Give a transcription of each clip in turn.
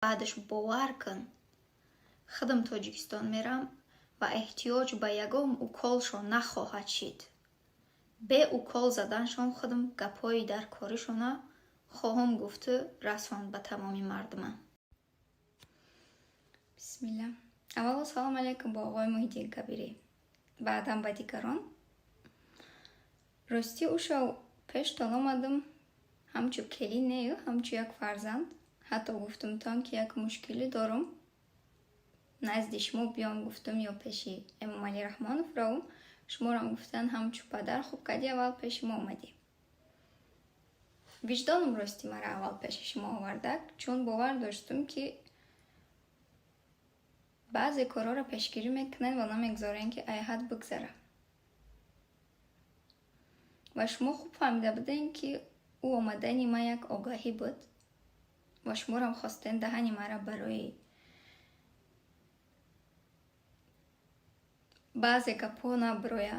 баъдаш бовар кун, худам Тоҷикистон мерам ва эҳтиёҷ ба ягон уколшон нахоҳад шид. Бе укол заданшон худам гапҳои дар коришона хоҳам гуфту расонд ба тамоми мардуман. бисмилла. аввало салом алейкум ба оғои Муҳиддин Кабирӣ, баъдан ба дигарон. Рости ушав пеш тон омадам ҳамчу келӣ нею, ҳамчу як фарзанд. Ҳатто гуфтумтон ки як мушкилӣ дорам, назди шумо биём гуфтум ё пеши Эмомалӣ Раҳмонов равам. Шуморам гуфтан ҳамчу падар хуб кардӣ, аввал пеши мо омадӣ. Виҷдонам рости мара аввал пеши шумо овардак, чун бовар доштум ки баъзе корҳоро пешгирӣ мекунед ва намегзорен ки айҳад бигзара. Ва шумо хуб фаҳмида будем ки ӯ омадани ман як огаҳӣ буд ва шуморам хостен даҳани мара барои баъзе гапҳо наброя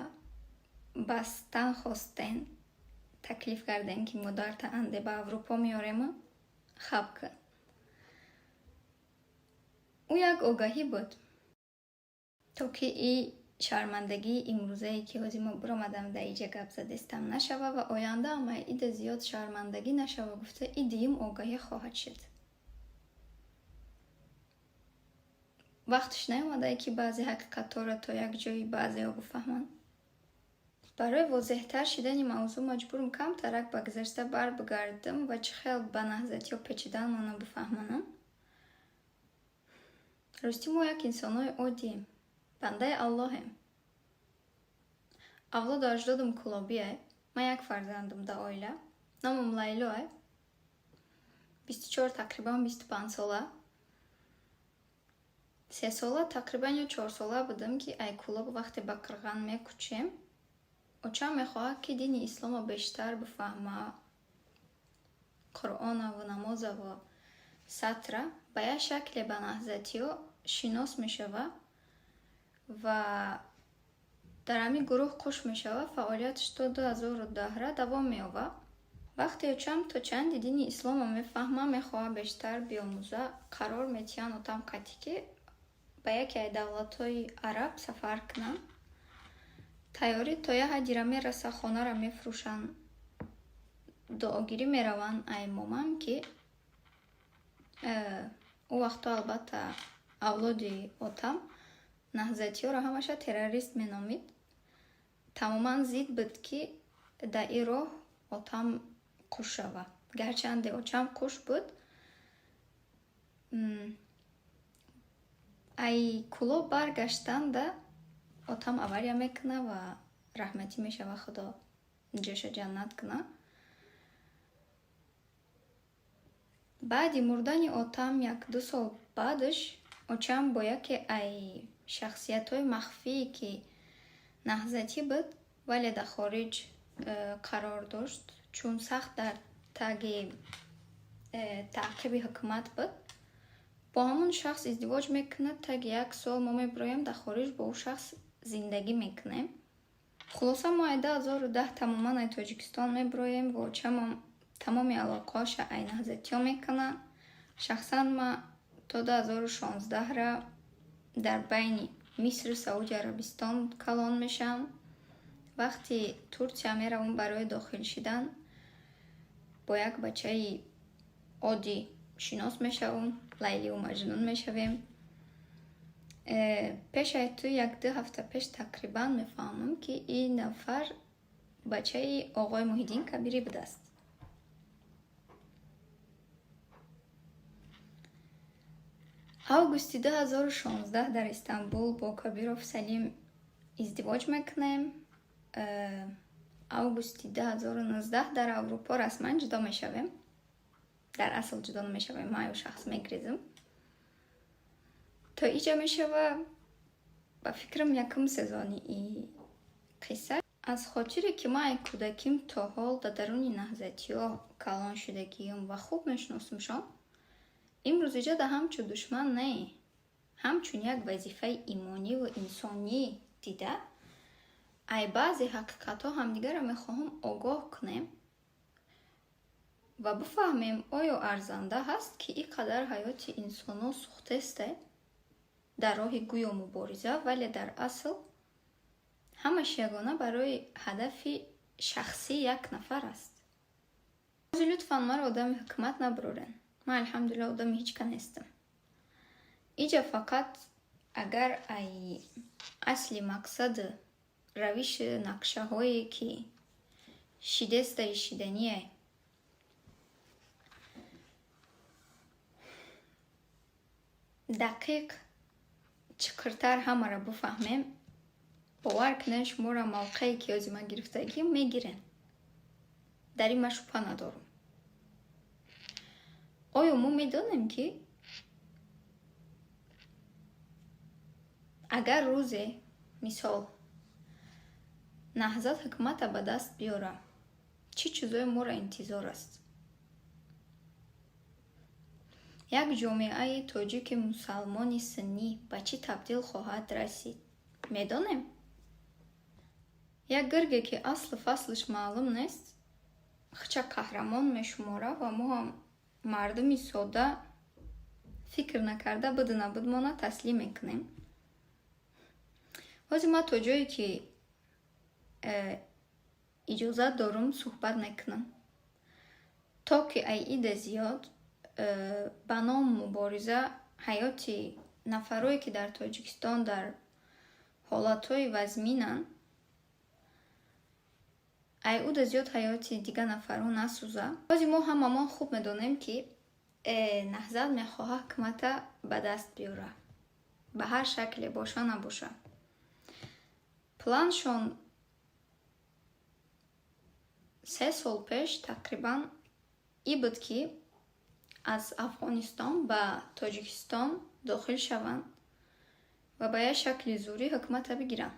бастан хостен, таклиф кардем ки модарта анде ба Аврупо меорема хаб кун. ӯ як огаҳӣ буд, то ки и шармандагии имрӯзае ки ҳозир мо биромадам дар иҷа гап задистам нашава ва оянда ама ида зиёд шармандагӣ нашава гуфта и дуюм огаҳӣ хоҳад шуд. вақташ наомадае ки баъзе ҳақиқатҳоро то як ҷои баъзеҳо бифаҳманд. барои возеҳтар шудани мавзӯъ маҷбурам камтарак ба гузашта барбигардам ва чӣ хел ба наҳзатиҳо печиданмона бифаҳмонам. рости мо як инсонҳои оддием, бандаи Аллоҳем. авлоду аҷдодам кулобие. ман як фарзандам дар оила. номам Лайлое. 24 тақрибан 25 сола. 3 сола тақрибан ё 4 сола будам ки ай кулоб вақте ба қирған мекучем. очам мехоҳад ки дини исломо бештар бифаҳма, қуръона ва намоза ва сатра ба як шакле ба наҳзатиҳо шинос мешава ва дар ҳамин гурӯҳ қуш мешава. фаъолияташ то 2010 давом меёба. вақте очам то чанди дини исломо мефаҳма, мехоҳад бештар биомӯза, қарор метиҳан отам қатӣ ки ба яке аз давлатҳои араб сафар кунам. тайёрӣ то як ҳаддира мераса, хонара мефурӯшанд, дуогирӣ мераванд ай момам ки ӯ вақтҳо албатта авлоди отам наҳзатиҳоро ҳамаша террорист меномид. тамоман зид буд ки дар ин роҳ отам қуш шава. гарчанде очам қуш буд, ай кулоб баргаштанда отам авария мекуна ва раҳматӣ мешава, худо ҷоша ҷаннат куна. баъди мурдани отам 1-2 сол баъдаш очам бо яке ай шахсиятҳои махфие ки наҳзатӣ буд, вале дар хориҷ қарор дошт, чун сахт дар таги таъқиби ҳукумат буд. бо ҳамон шахс издивоҷ мекунад. таги 1 сол мо мебироем дар хориҷ бо ӯ шахс зиндагӣ мекунем. хулоса мо ай 2010 тамоман ай Тоҷикистон мебироем ва очамам тамоми алоқаҳоша ай наҳзатиҳо мекуна. шахсан ман то 2016 дар байни Мисру Саудия Арабистон калон мешам. вақти Турсия меравам барои дохил шудан, бо як бачаи оддӣ шинос мешавам, Лайлию Маҷнун мешавем. пеш аз ту 1-2 ҳафта пеш тақрибан мефаҳмам ки ин нафар бачаи оғои Муҳиддин Кабирӣ будааст. августи 2016 дар Истанбул бо Кабиров Салим издивоҷ мекунем. августи 2019 дар Аврупо расман ҷудо мешавем. дар асл ҷудо намешавем, ман ё шахс мегрезам. то иҷа мешава ба фикрам якум сезони и қисса. аз хотире ки ман ай кӯдаким то ҳол дар даруни наҳзатиҳо калон шудагиам ва хуб мешиносамшон, имрӯз иҷода ҳамчун душман не, ҳамчун як вазифаи имониву инсонӣ дида ай баъзе ҳақиқатҳо ҳамдигарро мехоҳам огоҳ кунем ва бифаҳмем оё арзанда ҳаст, ки ин қадар ҳаёти инсоно сухтесте дар роҳи гӯё мубориза, вале дар асл ҳамаш ягона барои ҳадафи шахсӣ як нафар аст. Ози лутфан маро одами ҳикмат набурорен. Ман алҳамдулилла одами ҳичка нестам. Иҷа фақат агар ай асли мақсади равиши нақшаҳое ки шидестаи шидание дақиқ чиқиртар ҳамаро бифаҳмем, бовар кунед шуморо мавқеи ки ози ман гирифтагӣ мегирен. Дар ин ман шубҳа надорам. оё мо медонем ки агар рӯзе мисол наҳзат ҳикмата ба даст биёра, чӣ чизое моро интизор аст? Як ҷомеаи тоҷики мусалмони суннӣ ба чӣ табдил хоҳад расид? Медонем? Як гирге ки аслу фаслиш маълум нест, хича қаҳрамон мешумора ва мо ҳам мардуми сода фикр накарда буду набуд мона таслим мекунем. ҳозир ман то ҷое ки иҷозат дорум суҳбат мекунам, то ки ай ида зиёд ба ном мубориза ҳаёти нафарое ки дар Тоҷикистон дар ҳолатҳои вазминанд, ай уда зиёд ҳаёти дига нафарҳо насӯза. ҳозир мо ҳамамон хуб медонем ки наҳзат мехоҳа ҳикмата ба даст биёра, ба ҳар шакле боша набоша. Планшон 3 сол пеш тақрибан ин буд ки аз Афғонистон ба Тоҷикистон дохил шаванд ва ба як шакли зӯрӣ ҳикмата бигиранд.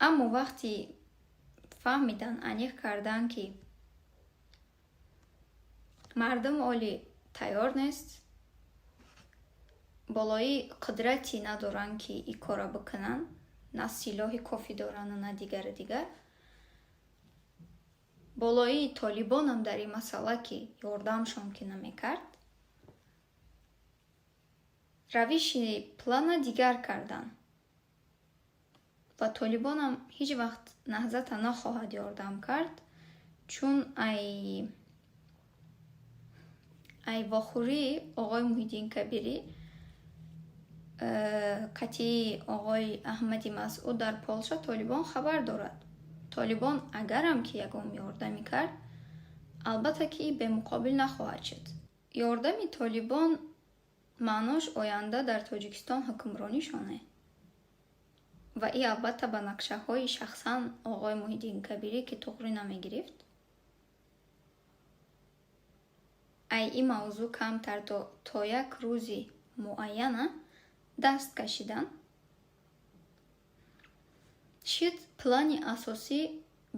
Аммо вақти фаҳмидан, аниқ кардан ки мардум оли тайёр нест, болои қудрати надоранд ки ин кора бикунанд, на силоҳи кофӣ дорану на дигару дигар. болои толибонам дар ин масъала ки ёрдамшон ки намекард, равиши плана дигар карданд ва толибонам ҳеҷ вақт наҳзата нахоҳад ёрдам кард, чун ай вохӯрии оғои Муҳиддин Кабирӣ, қатъии оғои Аҳмади Масъуд дар Полша толибон хабар дорад. толибон агарам ки ягон ёрдаме кард, албатта ки бемуқобил нахоҳад шуд. ёрдами толибон маънош оянда дар Тоҷикистон ҳукмронишоне ва ин албатта ба нақшаҳои шахсан оғои Муҳиддин Кабирӣ ки туғрӣ намегирифт. ай ин мавзӯъ камтар то як рӯзи муайяна даст кашидан. шид плани асосӣ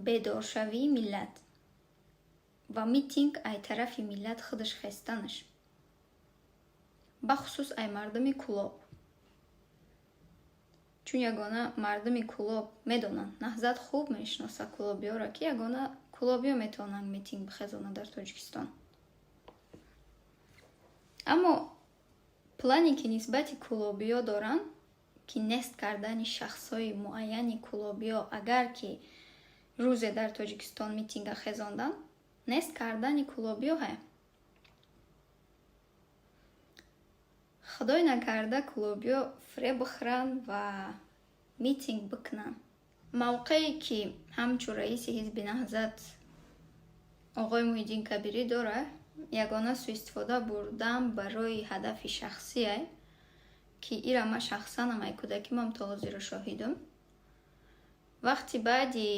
бедоршавии миллат ва митинг ай тарафи миллат худаш хестанаш, бахусус ай мардуми кулоб, чун ягона мардуми кулоб медонанд, наҳзат хуб мешиноса кулобиёро, ки ягона кулобиё метавонанд митинг бихезонанд дар Тоҷикистон. аммо плане ки нисбати кулобиё доранд, ки нест кардани шахсҳои муайяни кулобиё агар ки рӯзе дар Тоҷикистон митинга хезонданд, нест кардани кулобиё ҳай. худой накарда кулобиё фиреб бихӯранд ва митинг бикунанд. мавқеи ки ҳамчун раиси ҳизби наҳзат оғои Муҳиддин Кабирӣ дорад, ягона сӯистифода бурдан барои ҳадафи шахсие, ки ира ман шахсанам ай кӯдакимам то ҳозиро шоҳидам. вақти баъди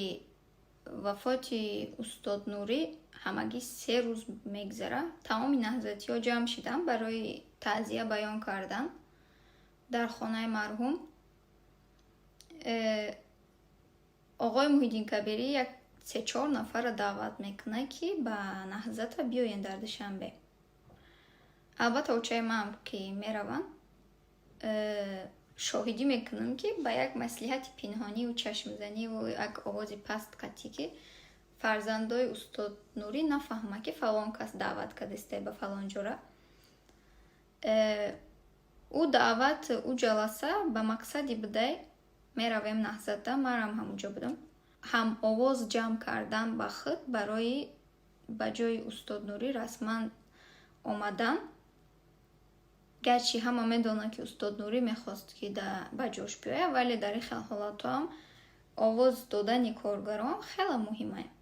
вафоти устод Нурӣ ҳамагӣ 3 рӯз мегзара, тамоми наҳзатиҳо ҷамъ шиданд барои таъзия баён кардан дар хонаи марҳум. оғои Муҳиддин Кабирӣ як 3-4 нафарро даъват мекунад ки ба наҳзата биёен дар Душанбе. албатта очаи ман ки мераванд, шоҳидӣ мекунам ки ба як маслиҳати пинҳониву чашмзаниву як овози паст қатъӣ ки фарзандои устод Нурӣ нафаҳма, ки фалон кас даъват кардисте ба фалон ҷора. Ӯ даъват, ӯ ҷаласа ба мақсади будай, меравем наҳзатда, манам ҳамуҷо будам. Ҳам овоз ҷамъ кардан ба худ барои ба ҷои устод Нурӣ расман омадан. Гарчи ҳама медонанд, ки устод Нурӣ мехост, ки ба ҷош биёяд, вале дар ин ҳолатҳо ҳам овоз додани коргарон хеле муҳим аст.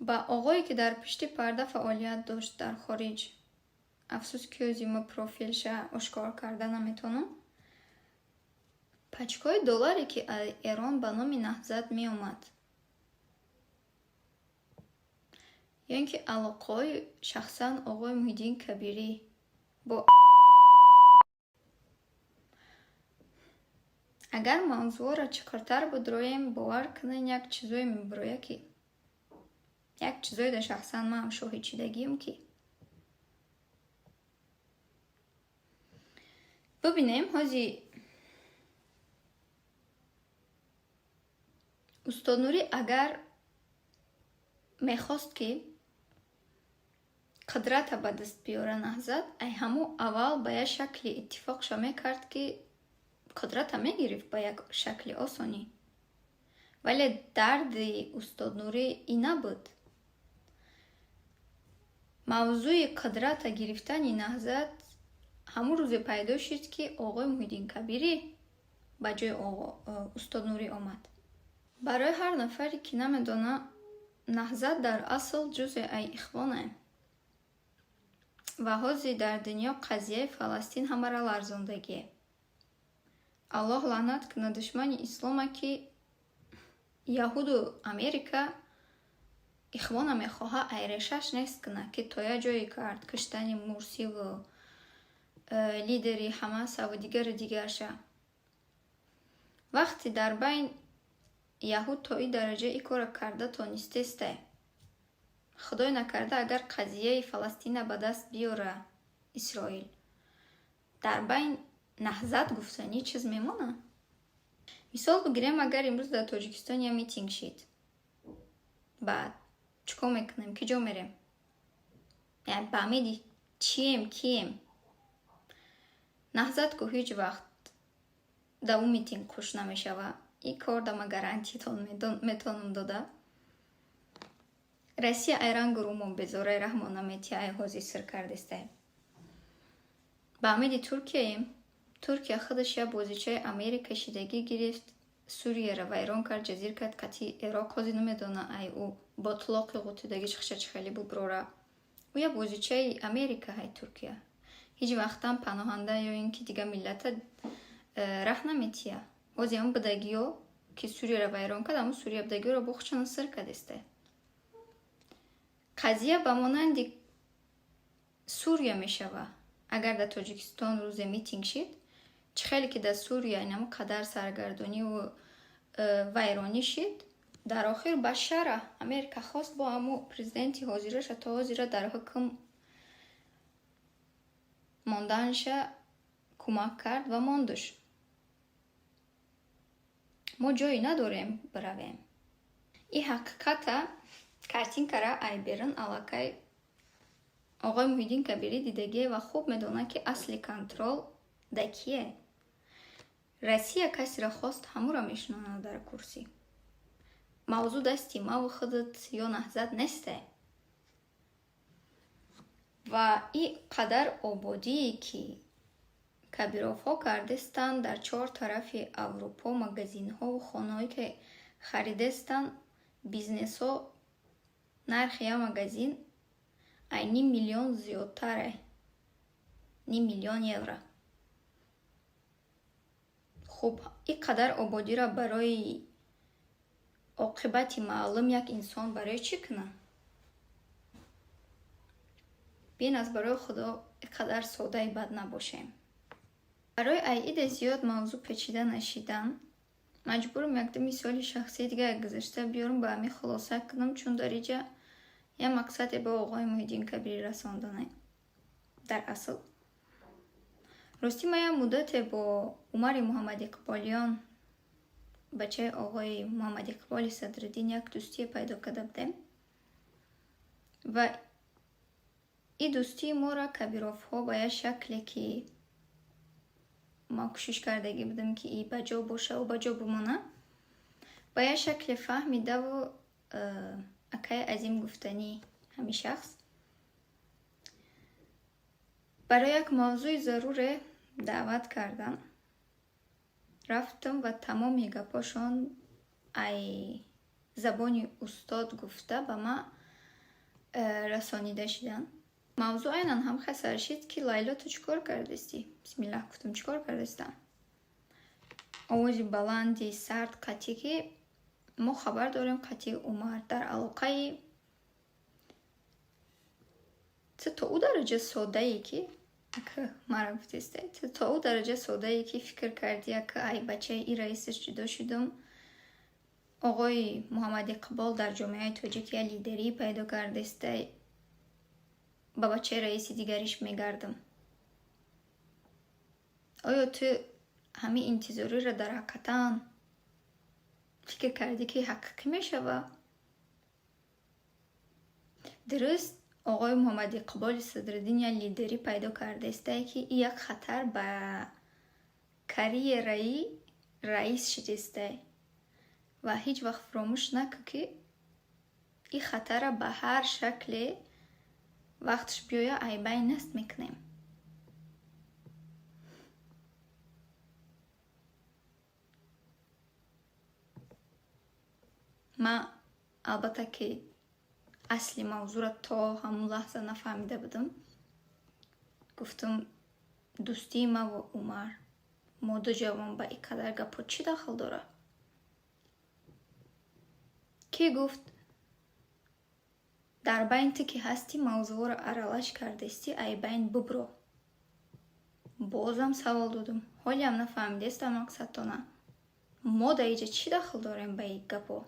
Ба оғое, ки дар пишти парда фаъолият дошт дар хориҷ, афсус ки ӯзима профилша ошкор карда наметавонам. Пачкаи долларе, ки аз Эрон ба номи наҳзат меомад, ё ин ки алоқаҳои шахсан оғои Муҳиддин Кабирӣ бо агар мавзӯъро чиқиртар бидроем, бовар кунед, як чизое мебирояд, ки як чизое да шахсан ман шоҳи чидагиам, ки бибинем ҳози устод Нурӣ агар мехост, ки қудрата ба даст биёра наҳзат, ай ҳамун аввал ба як шакли иттифоқша мекард, ки қудрата мегирифт ба як шакли осонӣ. Вале дарди устод Нурӣ ин набуд. Мавзӯи қудрата гирифтани наҳзат ҳамун рӯзе пайдо шуд, ки оғои Муҳиддин Кабирӣ ба ҷои устод Нурӣ омад. Барои ҳар нафаре, ки намедона, наҳзат дар асл ҷузъи ай ихвон аст ва ҳозир дар дунё қазияи Фаластин ҳамаро ларзондагие. Аллоҳ лаънат кунад душмани ислома, ки Яҳуду Америка ихвона мехоҳа ай решаш нест кунад, ки то як ҷое кард куштани Мурсӣ ва лидери Ҳамасаву дигараша. Вақте дар байн Яҳуд то ин дараҷа ин кора карда тонистесте. Худой накарда, агар қазияи Фаластина ба даст биёра Исроил, дар байн наҳзат гуфтани чиз мемона? Мисол бигирем, агар имрӯз дар Тоҷикистон як митинг шид, баъд чӣ кор мекунем, ки ҷо мерем? Яъне ба амиди чием, кием? Наҳзат ку ҳеҷ вақт дар ӯ митинг хуш намешавад. ин кор дама гарантитон метавонам дода. Россия ай рангу румон безорай раҳмон наметия ай ҳозир сир кардесте. Ба амиди Туркияем. Туркия худаш як бозичаи Америка шидагӣ гирифт, Сурияро вайрон кард, ҷазир кард, қати Ироқ ҳозир намедона ай ӯ бо итлоқи ғутидагӣ чхали буброра. Ӯ як бозичаи Америка ҳай Туркия. Ҳеҷ вақтам паноҳанда ё ин ки дига миллата раҳ наметия. Ҳозир ҳам будагиё, ки Сурияро вайрон кард, ҳамун Сурия будагиёро бохчана сир кардесте. Қазия ба монанди Сурия мешава. Агар дар Тоҷикистон рӯзе митинг шид, чӣ хеле ки дар Сурия инам қадар саргардонӣ ва вайронӣ шид, дар охир ба шара Америка хост бо ҳамун президенти ҳозираша то ҳозира дар ҳукм монданаша кӯмак кард ва мондуш. Мо ҷое надорем биравем. Ин ҳақиқата картинкара ай берун аллакай оғои Муҳиддин Кабирӣ дидагие ва хуб медонад, ки асли контрол да кие. Россия касеро хост ҳамуро мешинонад дар курсӣ. Мавзӯъ дасти маву худат ё наҳзат несте. Ва ин қадар ободие, ки Кабировҳо кардестанд дар чор тарафи Аврупо, магазинҳову хонаҳое, ки харидестанд, бизнесҳо, нархи як магазин ай 9 миллион зиёдтаре. 9 миллион евро. хуб, ин қадар ободиро барои оқибати маълум як инсон барои чӣ кунад? бин аз барои худо ин қадар содаи бад набошем. барои айиди зиёд мавзӯъ печида нашидан, маҷбурам якду мисоли шахсии дига гузашта биёрам, ба ҳамин хулоса кунам, чун дар инҷа як мақсаде ба оғои Муҳиддин Кабирӣ расондане. Дар асл рости ма як муддате бо Умари Муҳаммадиқболиён, бачаи оғои Муҳаммадиқболи Садриддин, як дӯстие пайдо карда будем. و این دوستی ما را کبیروف ها به یه شکلی که ما کوشش کردگی بودم که ای بجا باشه و بجا بمانه به یه شکل فهمیده و اکای عظیم گفتنی همین شخص برای یک موضوع ضروره دعوت کردن. رفتم و تمام گپاشون ای زبانی استاد گفته به ما رسانیده شدن. موضوع اینان هم خسر شد که لیلا تو چکار کردستی؟ بسم الله گفتم چکار کردستم؟ آواز بلندی سرد قطعی که ما خبر داریم قطعی عمر در علاقه تا او درجه ساده ای که مرا گفتسته تا او درجه ساده ای که فکر کردی که ای بچه ای رئیسش جدا شدم. آقای محمد اقبال در جامعه تاجیک یه لیدری پیدا کردسته با بچه رئیسی دیگریش میگردم. آیا تو همین انتظاری را در حقیقتاً فکر کردی که حقیقی میشه؟ درست آقای محمد اقبال صدرالدین یه لیدری پیدا کردسته که این یک خطر به کریه رئیس شدسته و هیچ وقت فراموش نکن که این خطر به هر شکل وقتش بیایه عیبین نست میکنیم. من البته که اصلی موضوع را تا همون لحظه نفهمیده بودم. گفتم دوستی ما و عمر ما دو جوان با این قدر گپا چی داخل داره؟ کی گفت در بین تو که هستی موضوع را ارالش کردستی ای بین ببرو. بازم سوال دادم حالی هم نفهمیدست مقصد تو نه. ما در اینجا چی داخل داریم با این گپا؟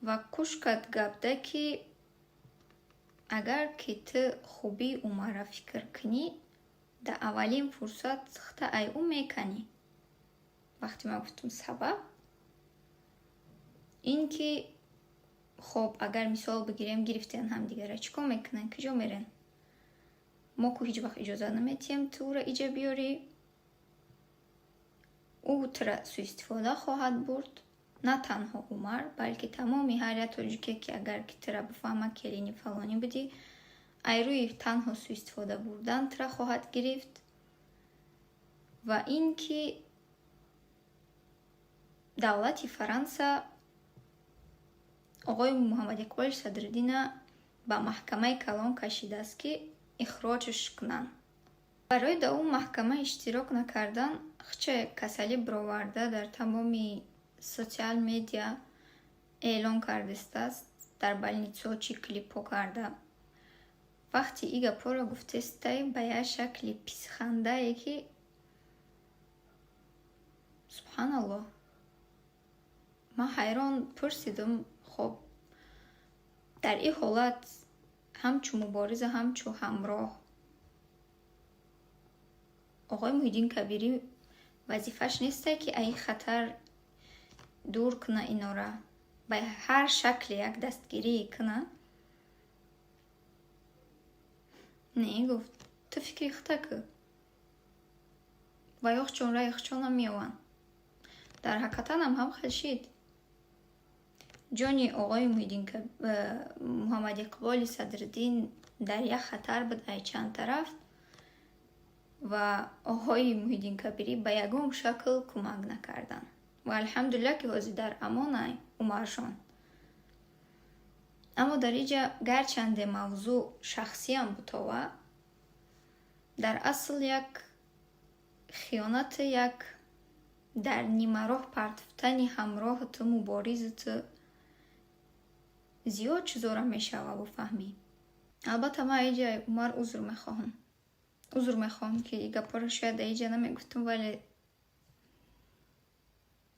و کش کد گپ ده که اگر که تو خوبی عمر را فکر کنی در اولین فرصت سخته ای او میکنی. وقتی من گفتم سبب این که خب اگر مثال بگیریم گرفتین هم دیگه را چیکار میکنن کجا میرن؟ ما که هیچ وقت اجازه نمیتیم تو را ایجا بیاری. او ترا سوء استفاده خواهد برد. نه تنها عمر بلکه تمامی هر تاجیکی که اگر که ترا بفهمه کلینی فلانی بودی ای روی تنها سوء استفاده بردن ترا خواهد گرفت. و این که دولت فرانسه آقای محمد اقبال صدرالدین به محکمه کلان کشیده است که اخراجش کنن. برای در اون محکمه اشتراک نکردن خچه کسلی برآورده در تمامی سوشال میدیا اعلان کرده است. در بلنیتسو چی کلیپ ها کرده. وقتی ایگا پورا گفته سته به یه شکلی پیسخنده ای که سبحان الله من حیران پرسیدم خب در این حالت همچو مبارز همچو همراه آقای محیدین کبیری وظیفش نیسته که ای خطر دور کنه اینا را به هر شکل یک دستگیری کنه؟ نه گفت تو فکر خطا که و یخچون را یخچون هم میوان در حقیقتا هم خشید. جانی آقای محمد اقبال صدرالدین در یک خطر بود ای چند طرف و آقای محیدین کبیری به یگم شکل کمک نکردن و الحمدلله که حاضر در امان عمرشان. اما در اینجا گرچند موضوع شخصی هم بودوه در اصل یک خیانت یک در نیمه راه پرتفتنی همراه تو مبارز تو زیاد چیزا را میشوه بفهمی. البته من اینجا عمر عذر میخواهم که این گپا را شاید اینجا نمیگفتم ولی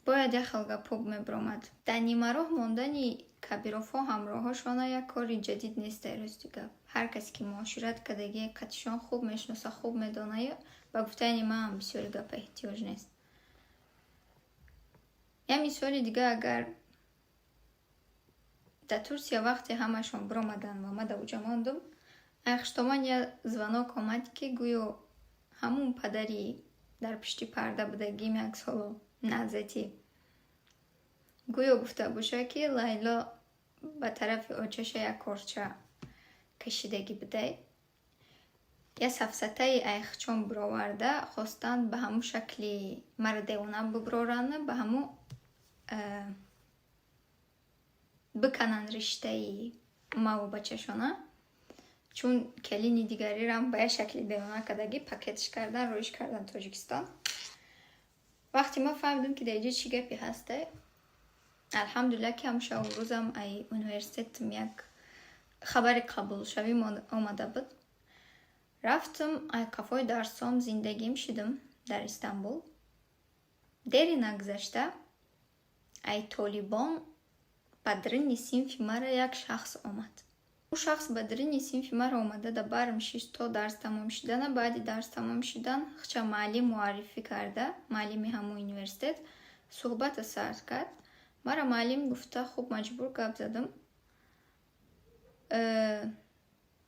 باید یک خل گپا میبرامد. در نیمه راه ماندنی کبیرافا همراهاشانه یک کاری جدید نیست. راستی گپ هر کسی که معاشرت کردگی قطعشان خوب میشناسه خوب میدانه با گفتن من هم بسیار گپ احتیاج نیست. یا مثال دیگه اگر در ترکیه وقتی همشون برآمدن و ما در اونجا ماندم، اخشتمان یه звонок آمد که گویا همون پدری در پشتی پرده بودگیم یک سال نزدیکی گویا گفته باشه که لیلا به طرف آچش یک کارچه کشیدگی بده. یه سفسته ایخچون براورده خواستند به همون شکلی مردونه ببرارن، به همون بکنن رشته ما و بچه‌شونه، چون کلینی دیگری رم به شکلی دیونه کدگی پاکتش کردن رویش کردن تاجیکستان. وقتی ما فهمیدیم که دیگه چی گپی هسته، الحمدلله که همشه اون روزم ای اونیورسیتم یک خبر قبول شویم آمده بود. رفتم ای کافای درسام زندگیم شدم در استانبول. دری نگذشته ای طالبان بدرین صنف مرا یک شخص آمد. او شخص بدرین صنف مرا آمده در برم 6 تا درس تمام شدن. بعد درس تمام شدن خچه معلم معرفی کرده، معلم همون اونیورسیت صحبت سرد کرد. مرا معلم گفته خوب مجبور گپ زدم.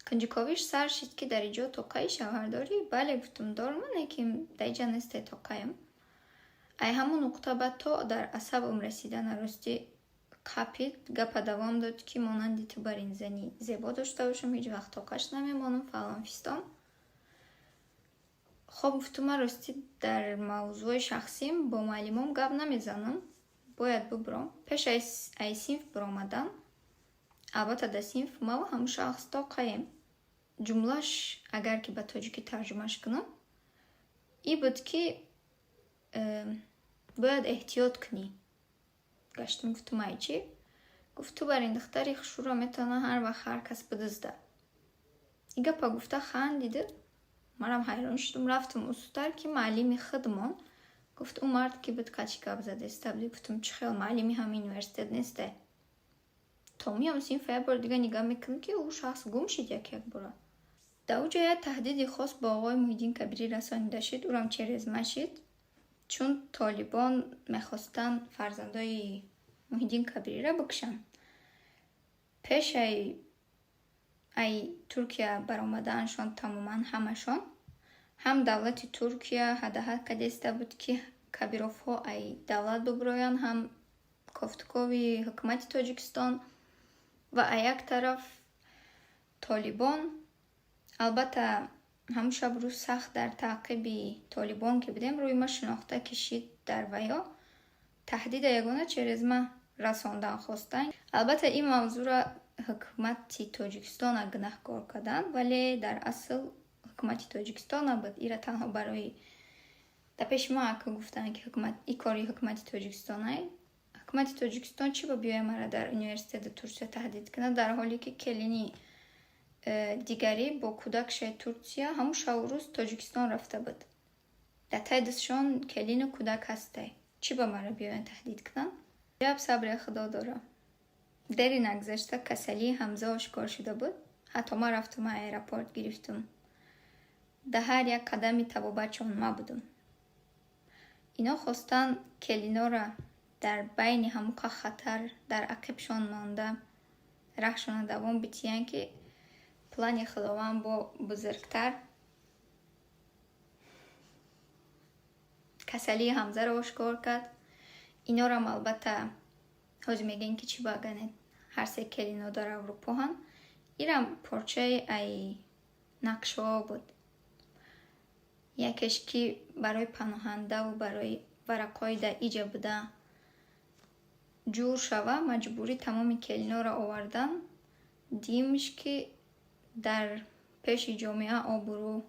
کنجکاویش سر شد که در اینجا توقعی شوهر داری؟ بله گفتم دارم، لیکن در اینجا نیسته توقعیم. ای همون نقطه بعد تا در عصبم رسیدن راستی کپید گپ دوام داد که مانند تو بر این زنی زیبا داشته باشم، هیچ وقت توقعش نمیمانم فلان فستان. خب گفتم من راستی در موضوع شخصیم با معلمم گپ نمیزنم، باید ببرم. پیش ای صنف برآمدن، البته در صنف ما و همون شخص توقعیم. جملهش اگر که به تاجیکی ترجمهش کنم ای بود که باید احتیاط کنی. گشتم گفتم ای چی؟ گفت تو بر این دختری خشورا میتونه هر وقت هر کس بدزده. ایگه پا گفته خندیده. مرم حیران شدم. رفتم استر که معلمی خودمان گفت اون مرد که بود کچی کب زده استبلی. گفتم چه خیال معلمی همین اونیورسیتت نیسته. تا میام صنف یه بار دیگه نگاه میکنم که او شخص گم شد یک بار. در اوجا یه تهدیدی خاص با آقای محیدین کبیری رسانیده شد. او رام چرزمه شد چون طالبان میخواستن فرزندای محیدین کبیری را بکشن. پیش ای ترکیه برآمدنشان تماما همشان هم دولت ترکیه هدهد کدسته بود که کبیروف ها ای دولت ببراین، هم کفتکوی حکومت تاجیکستان و یک طرف طالبان. البته همون شب روز سخت در تعقیب طالبان که بودیم روی ما شناخته کشید در ویا تهدید یگانه چرزمه رساندن خواستن. البته این موضوع را حکومت تاجیکستان گناهکار کردن، ولی در اصل حکومت تاجیکستان بود. ایره تنها برای در پیش ما که گفتن که ای کاری حکومت تاجیکستانه. حکومت تاجیکستان چی با بیای مرا در اونیورسیتت ترکیه تهدید کنه، در حالی که کلینی دیگری با کودکش ترکیه همون شاوروز تاجیکستان رفته بود. در تای دستشان کلین کودک هسته. چی با مرا بیاین تهدید کنن؟ جواب صبر خدا داره. دری نگذشته کسلی حمزه آشکار شده بود. حتی ما رفتم ایرپورت گرفتم. در هر یک قدمی تبابچون ما بودم. اینا خواستن کلینا را در بین همون خطر در عقبشان مانده رخشان دوام بیتیان که پلان خداوند با بزرگتر کسلی حمزه را آشکار کرد. اینا را البته حاج میگن که چی باگنه هر سه کلینا در اروپا هم. ایرم پارچه ای نقشه بود. یکیش که برای پناهنده و برای ورقای در ایجا بوده جور شوه مجبوری تمام کلینا را آوردن. دیمش که در پیش جامعه آبرو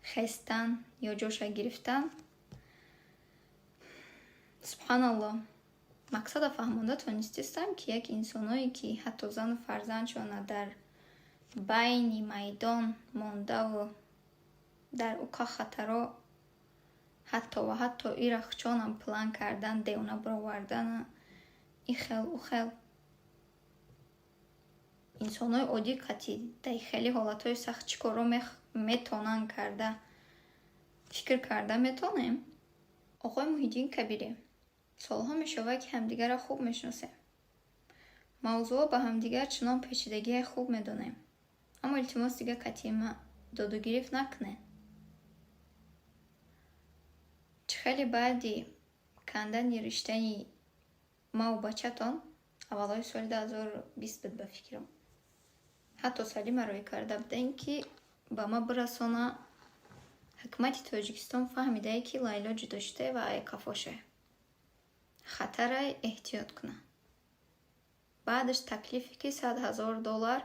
خستن یا جوش گرفتن. سبحان الله. مقصد فهمانده تونستم که یک انسانایی که حتی زن و فرزندشان در بین میدان مانده و در اوکا خطرها حتی ایرخچانم پلان کردن دیونه براوردن ای خیل او خیل انسانای عادی قطعی در خیلی حالتهای سخت چیکارا میتونن کرده فکر کرده میتونیم. آقای محیدین کبیری سالها میشوه که همدیگر را خوب میشناسیم. мавзӯъ ба ҳамдигар чунон пешидагии хуб медонем. Аммо илтимос дига катима доду гирифт накунед. Чӣ хеле баъди кандани риштаи маву бачатон аввалҳои соли 2020 буд ба фикрам. ҳатто Салима рой карда будем ки ба ма бирасона ҳукумати Тоҷикистон фаҳмидае ки Лайло ҷудо шудае ва ай қафоше. Хатарай эҳтиёт куна. Баъдаш таклифе ки $100,000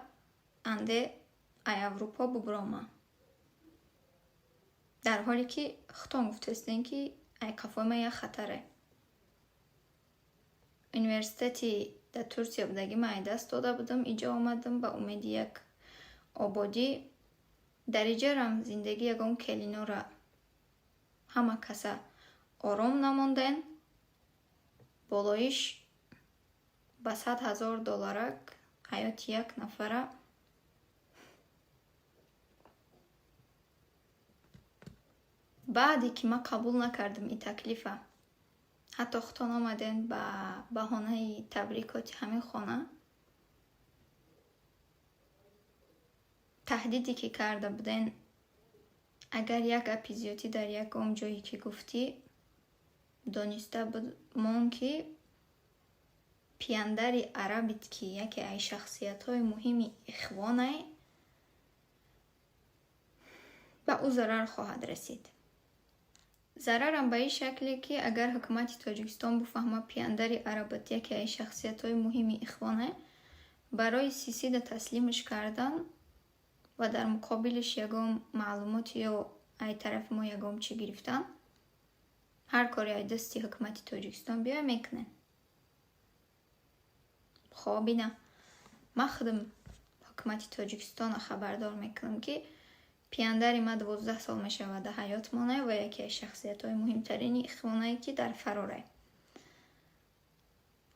анде ай Аврупо буброма. дар ҳоле ки хутон гуфтастен ки ай қафои ма як хатаре. университети дар Турсия будаги ма ай даст дода будам, иҷо омадам ба умеди як ободӣ. дар иҷарам зиндагӣ ягон келинора ҳама каса ором намонден. болоиш ба $100,000 ҳаёти як нафара. баъде ки ма қабул накардам и таклифа, ҳатто хутон омаден ба баҳонаи табрикоти ҳамин хона. таҳдиде ки карда буден агар як гапи зиёдӣ дар ягон ҷое ки гуфтӣ, дониста будмон ки пияндари арабит ки яке аз шахсиятҳои муҳими ихвонае, ба ӯ зарар хоҳад расид. зарарам ба ин шакле ки агар ҳукумати Тоҷикистон буфаҳма пияндари арабит яке аз шахсиятҳои муҳими ихвонае, барои сисида таслимаш кардан ва дар муқобилиш ягон маълумоти ё ай тарафи мо ягон чӣ гирифтан, ҳар кори ай дасти ҳукумати Тоҷикистон биёя мекунем. хоб ина ма худам ҳукумати Тоҷикистон хабардор мекунам ки пияндари ма 12 сол мешавад дар ҳаёт монае ва яке аз шахсиятҳои муҳимтарини ихвонае ки дар фарорае.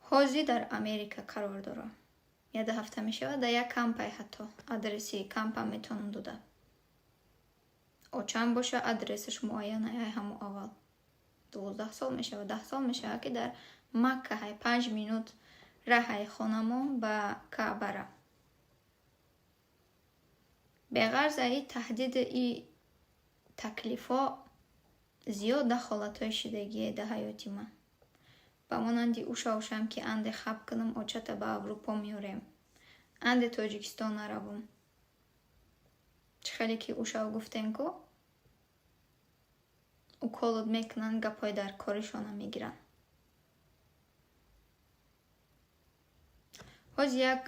ҳозир дар Америка қарор дорам. 1 ҳафта мешавад дар як кампай, ҳатто адреси кампам метавонам дода. очам боша адресаш муайяна ай ҳамон аввал. 12 сол мешавад, 10 сол мешавад ки дар Макка ҳай 5 минут раҳай хонамон ба Каъбара. беғарз аи таҳдид и таклифо зиёд дахолатҳои шидагие дар ҳаёти ман. ба монанди ушам ки анде хаб кунам очата ба Аврупо меорем, анде Тоҷикистон наравам. чӣ хеле ки ушав гуфтем ку уколот мекунанд, гапҳои дар коришона мегиранд. ҳозир як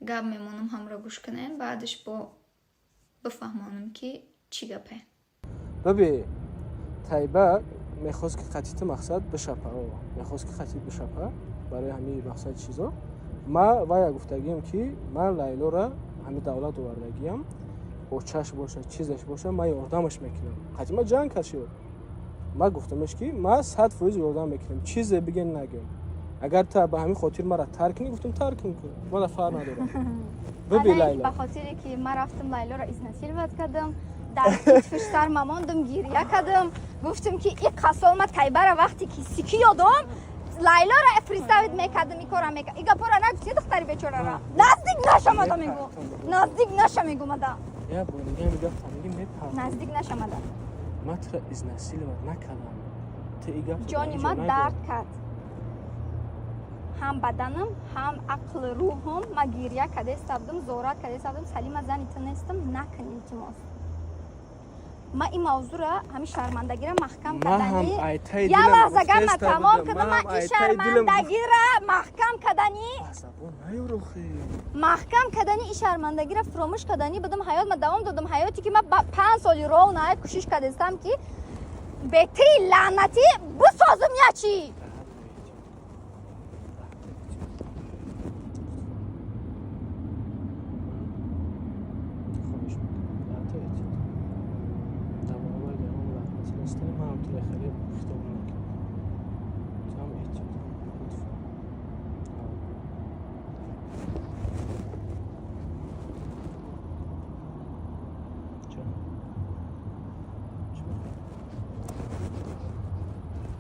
гап мемонам, ҳамро гӯш кунем, баъдаш бифаҳмонам ки чӣ гапе. бабе тайба мехост ки қатити мақсад бишапа, мехост ки қатит бишапа барои ҳамин мақсад чизо. ма вая гуфтагием ки ман Лайлора ҳамин давлат овардагиам, очаш боша, чизаш боша, ма ёрдамаш мекунам. қатӣ ма ҷанг кард шуд. ма гуфтамеш ки ма 100% ёрдам мекунам, чизе биген нагем. агар та ба ҳамин хотир мара тарк кунӣ, гуфтам тарк кун, мана фарқ надорад. бибин Лайла, ба хотире ки ма рафтам Лайлора изнасиловат кардам, дар китфиш сар мамондам, гирия кардам, гуфтам ки и қасомат кайбара вақте ки сики ёдом Лайлора фриставид мекардам, и кора мекардам. И гапора нагуфти духтари бечорара. Наздик нашамада мегу. Наздик наша мегумада. Я боригам гап фамилӣ мепа. Наздик нашамада. ма тра изнасиловат накардам. Ты и гап. ҷони ма дард кард. ҳам баданам, ҳам ақлу рӯҳам, ма гирия кардестабдам, зорат кардестабдам, Салима зани ту нестам, накун илтимос. ма ин мавзӯъра ҳамин шармандагиро маҳкам кардани як лаҳза гапма тамом кунам. ма ин шармандагиро маҳкам кардани ин шармандагиро фуромӯш кардани будам ҳаёт ма давом додам. ҳаёте ки ма 5 соли роҳу наҳоят кӯшиш кардестам ки бетри лаънатӣ бисозам ячи.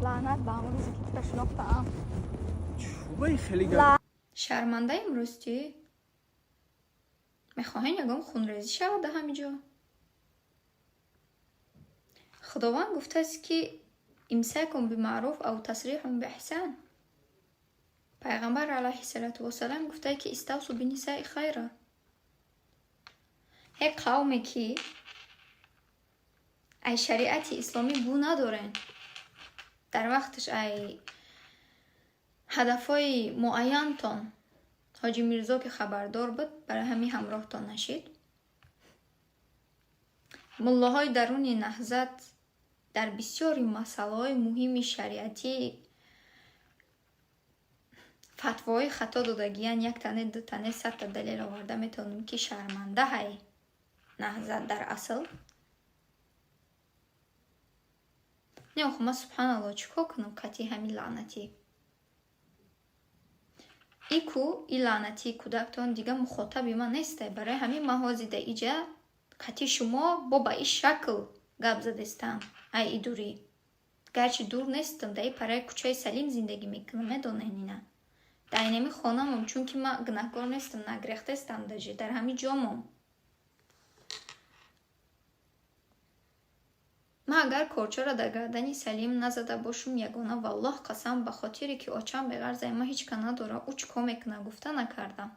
لعنت به همون روزی که تو رو شناختم. шармандаем ростӣ? мехоҳем ягон хунрезӣ шавад дар ҳамин ҷо? худованд гуфтааст ки имсакун бимаъруф ав тасрихун бииҳсан. пайғамбар алайҳиссалату вассалам гуфтааст ки иставсу бинисаи хайра. ҳеq қавме ки ай шариати исломӣ бу надорен, дар вақташ ай ҳадафҳои муайянтон ҳоҷи мирзо ки хабардор буд, барои ҳамин ҳамроҳтон нашид. муллоҳои даруни наҳзат дар бисёри масъалаҳои муҳими шариатӣ фатвоҳои хато додагиян. як тане ду тане 100 далел оварда метавонем ки шармандаҳай наҳзат дар асл. не охо ма субҳаналло чикор кунам кати ҳамин лаънатӣ. ику и лаънати кӯдактон дига мухотаби ман нестай. барои ҳамин маҳозида иҷа кати шумо бо ба и шакл гап задестам. ай идурӣ гарчи дур нестам, дар и параи кӯчаи Салим зиндагӣ мекунам. медонен ина дар инами хонамам, чунки ма гунаҳкор нестам, нагрехтестам даже дар ҳамин ҷомам. ма агар корчора дар гардани Салим назада бошум, ягона валлоҳ қасам ба хотире ки очам беғарзаи ма ҳеч ка надора, ӯ чӣ кор мекуна гуфта накардам.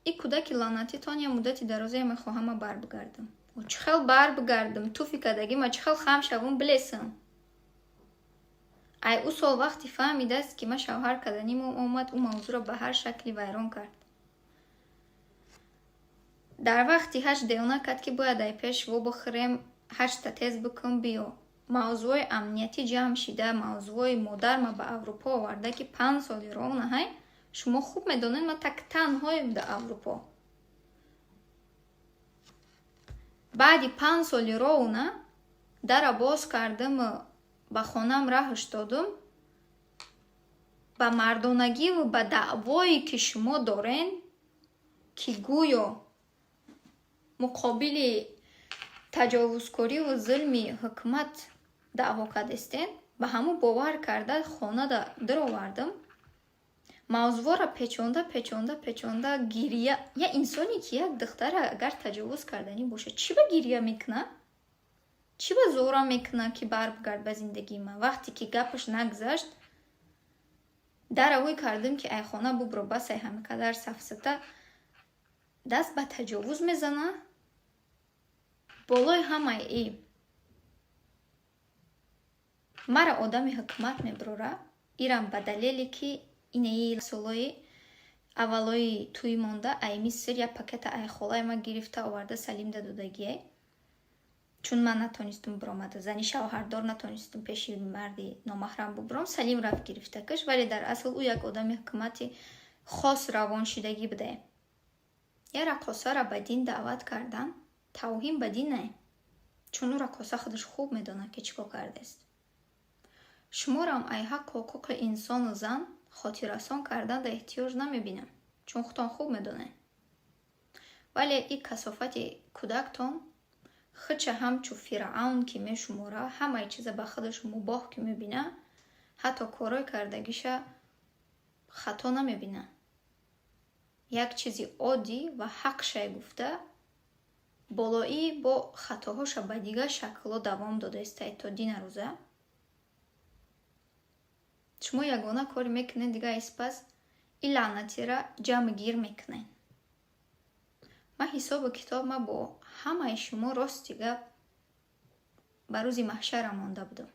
и кӯдаки лаънатитон я муддати дарозе мехоҳам ма бар бигардам. чӣ хел бар бигардам? туфи кадагӣ ма чӣ хел хам шавам билесам. ай ӯ сол вақти фаҳмидааст ки ма шавҳар каданимум омад, ӯ мавзӯъро ба ҳар шакли вайрон кард. дар вақти ҳаҷ деона кард ки бояд ай пеш вобохӯрем, ҳаҷта тез бикун биё. мавзӯи амнияти ҷамъ шида, мавзӯи модарма ба Аврупо оварда ки 5 соли роҳ наҳай. шумо хуб медонед ма так танҳоем дар Аврупо. баъди 5 соли роҳ на дара боз кардам, ба хонам раҳш додум. ба мардонагиву ба даъвое ки шумо дорен, ки гӯё муқобили таҷовузкориву зулми ҳукумат даъво кардестен, ба ҳаму бовар карда хона даровардам. мавзӯъро печонда гирия. я инсоне ки як духтара агар таҷовуз карданӣ бошад, чӣ ба гирия мекуна? чӣ ба зора мекуна ки бар бигард ба зиндагии ман? вақте ки гапаш нагзашт, даравой кардам ки ай хона бубро басай ҳамикадар сафсата даст ба таҷовуз мезана. болои ҳамаи и мара одами ҳукумат мебурора. ирам ба далеле ки инаи солои аввалои тӯи монда ай Миср я пакета ай холаи ма гирифта оварда Салим да додагие. чун ман натонистам биромада, зани шавҳардор натонистам пеши марди номаҳрам бубуром, Салим рафт гирифта каш. вале дар асл ӯ як одами ҳукумати хос равоншидагӣ буде. я рақосара ба дин даъват кардан, тавҳим ба дин не, чун ӯ рақоса худаш хуб медонад ки чӣ кор кардааст. шуморам ай ҳаққу ҳуқуқи инсону зан хотиррасон карданда эҳтиёҷ намебинам, чун худтон хуб медонед. вале и касофати кӯдактон хича ҳамчу фиръавн ки мешумора, ҳамаи чиза ба худаш мубоҳ ки мебина, ҳатто корой кардагиша хато намебина. як чизи оддӣ ва ҳақшай гуфта, болоӣ бо хатоҳоша ба дигар шаклҳо давом додаистай то дина рӯза. шумо ягона кори мекунед дига испас и лаънатира ҷамъгир мекунед. ма ҳисобу китоб ма бо ҳамаи шумо рости гап ба рӯзи маҳшара монда будам.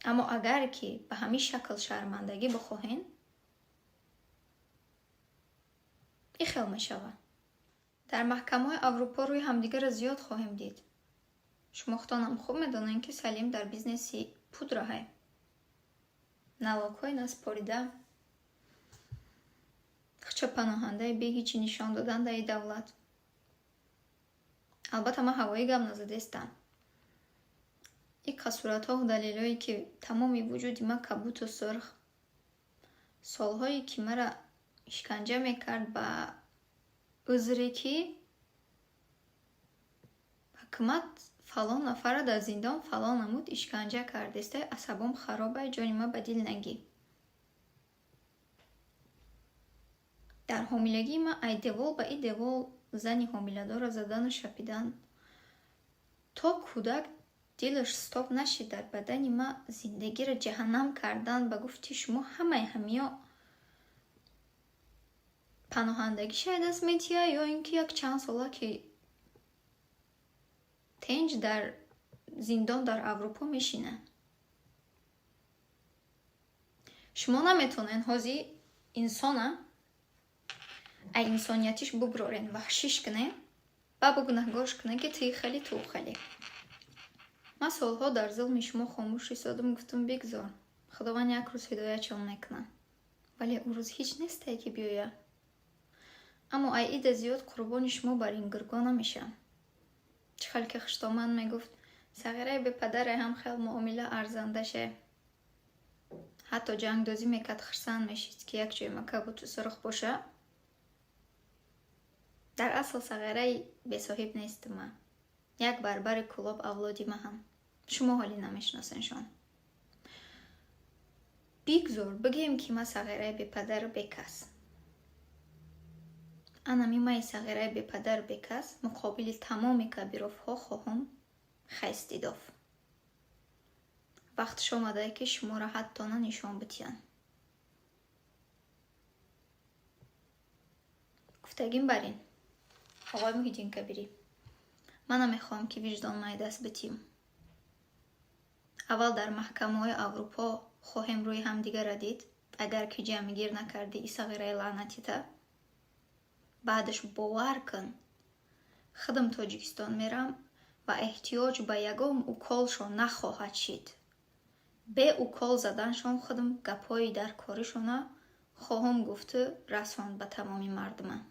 аммо агар ки ба ҳамин шакл шармандагӣ бихоҳен, и хел мешавад. дар маҳкамаҳои Аврупо рӯи ҳамдигарро зиёд хоҳем дид. шумо худтонам хуб медонед ки Салим дар бизнеси пудраҳай, налогҳои наспорида, хича паноҳандаи бе ҳичи нишон додан дар давлат. албатта ма ҳавои гап назадестам. и қасуратҳоу далелҳое ки тамоми вуҷуди ма кабуту сурх, солҳое ки мара ишканҷа мекард ба узре ки ҳукумат фалон нафара дар зиндон фалон намуд ишканҷа кардестай, асабом харобай, ҷони ма ба дил нагӣ. дар ҳомилагии ман ай девол ба и девол зани ҳомиладора задану шапидан то кӯдак дилаш стоп нашид дар бадани ман зиндагиро ҷаҳаннам кардан ба гуфти шумо ҳамаи ҳамиё паноҳандагӣ шаид аст метия ё ин ки як чанд сола ки тинҷ дар зиндон дар Аврупо мешина. шумо наметонен ҳози инсона ай инсониятиш бугрорен ваҳшиш кунен ба гунаҳгорш кунен ки тӣ хеле ту хеле. ман солҳо дар зулми шумо хомӯш истодам, гуфтам бигзор, худованд як рӯз ҳидоятшон мекунад, вале ӯ рӯз ҳеҷ несте ки биёяд. аммо ай ида зиёд қурбони шумо бар ин гурго намешам. чӣ хел ки хуштомад мегуфт сағираи бепадаре ҳам хел муомила арзандаше. ҳатто ҷангдозӣ мекард, хурсанд мешид ки як ҷои мака бу ту сурух боша. дар асл сағираи бесоҳиб нестам ман. як барбари кӯлоб авлоди маҳам. шумо ҳолӣ намешиносеншон. бигзор бигем ки ман сағираи бепадару бекас. анами ман сағираи бепадару бекас муқобили тамоми кабировҳо хоҳам хайстидов. вақтш омадае ки шуморо ҳатто нанишон битиян. гуфтагим бар ин оғои Муҳиддин Кабирӣ, ман намехоҳам ки виҷдонмай даст битим. аввал дар маҳкамаҳои Аврупо хоҳем рӯи ҳамдигара дид, агар ки ҷамъгир накарди и сағираи лаънатита. баъдаш бовар кун, худам Тоҷикистон мерам ва эҳтиёҷ ба ягон уколшон нахоҳад шид. бе укол заданшон худам гапҳои дар коришона хоҳам гуфту расонд ба тамоми мардуман.